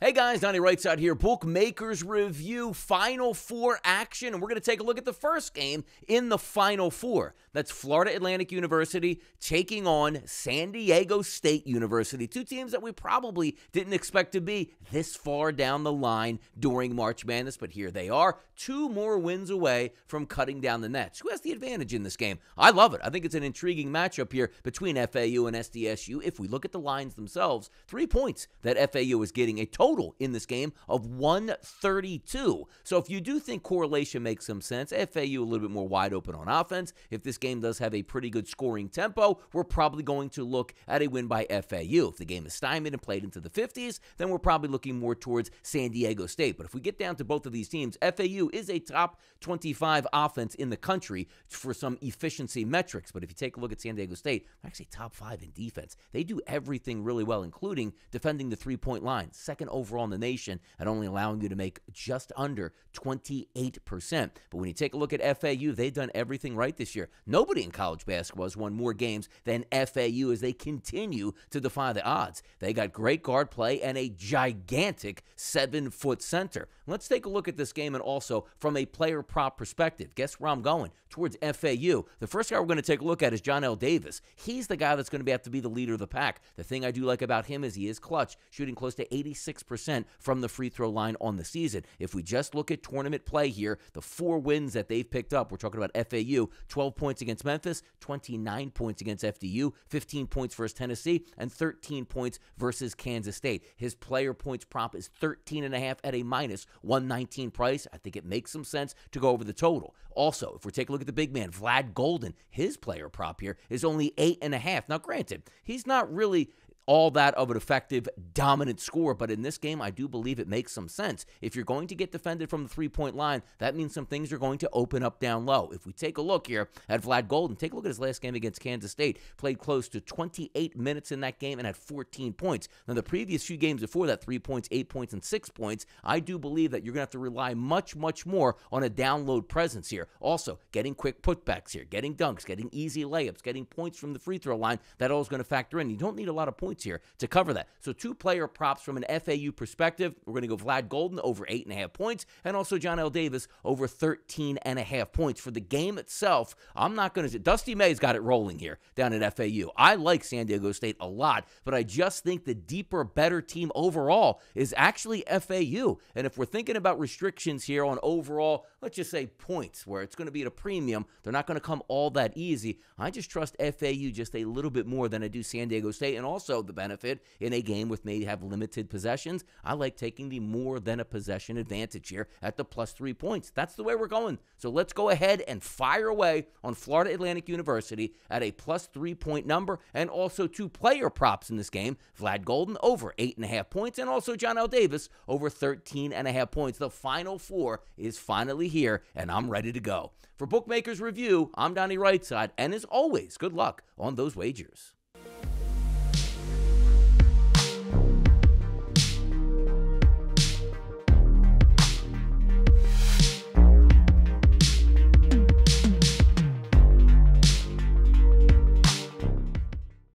Hey guys, Donnie RightSide here. Bookmakers Review Final Four action, and we're going to take a look at the first game in the Final Four. That's Florida Atlantic University taking on San Diego State University. Two teams that we probably didn't expect to be this far down the line during March Madness, but here they are, 2 more wins away from cutting down the nets. Who has the advantage in this game? I love it. I think it's an intriguing matchup here between FAU and SDSU. If we look at the lines themselves, 3 points that FAU is getting, a total in this game of 132. So if you do think correlation makes some sense, FAU a little bit more wide open on offense. If this game does have a pretty good scoring tempo, we're probably going to look at a win by FAU. If the game is stymied and played into the 50s, then we're probably looking more towards San Diego State. But if we get down to both of these teams, FAU is a top 25 offense in the country for some efficiency metrics. But if you take a look at San Diego State, they're actually top 5 in defense. They do everything really well, including defending the three-point line. Second overall in the nation at only allowing you to make just under 28%. But when you take a look at FAU, they've done everything right this year. Nobody in college basketball has won more games than FAU as they continue to defy the odds. They got great guard play and a gigantic 7-foot center. Let's take a look at this game and also from a player prop perspective. Guess where I'm going? Towards FAU. The first guy we're going to take a look at is John L. Davis. He's the guy that's going to have to be the leader of the pack. The thing I do like about him is he is clutch, shooting close to 86% from the free throw line on the season. If we just look at tournament play here, the 4 wins that they've picked up, we're talking about FAU, 12 points against Memphis, 29 points against FDU, 15 points versus Tennessee, and 13 points versus Kansas State. His player points prop is 13.5 at a minus 119 price. I think it makes some sense to go over the total. Also, if we take a look at the big man, Vlad Golden, his player prop here is only 8.5. Now, granted, he's not really all that of an effective, dominant score, but in this game, I do believe it makes some sense. If you're going to get defended from the three-point line, that means some things are going to open up down low. If we take a look here at Vlad Golden, take a look at his last game against Kansas State, played close to 28 minutes in that game and had 14 points. Now, the previous few games before that, 3 points, 8 points, and 6 points, I do believe that you're going to have to rely much, much more on a download presence here. Also, getting quick putbacks here, getting dunks, getting easy layups, getting points from the free throw line, that all is going to factor in. You don't need a lot of points here to cover that. So 2 player props from an FAU perspective. We're going to go Vlad Golden over 8.5 points and also John L. Davis over 13.5 points. For the game itself, I'm not going to say Dusty May's got it rolling here down at FAU. I like San Diego State a lot, but I just think the deeper, better team overall is actually FAU. And if we're thinking about restrictions here on overall, let's just say points, where it's going to be at a premium, they're not going to come all that easy. I just trust FAU just a little bit more than I do San Diego State, and also the benefit in a game with maybe have limited possessions. I like taking the more than a possession advantage here at the plus 3 points. That's the way we're going. So let's go ahead and fire away on Florida Atlantic University at a plus 3-point number, and also 2 player props in this game. Vlad Golden over 8.5 points and also John L. Davis over 13.5 points. The Final Four is finally here, and I'm ready to go. For Bookmakers Review, I'm Donnie RightSide, and as always, good luck on those wagers.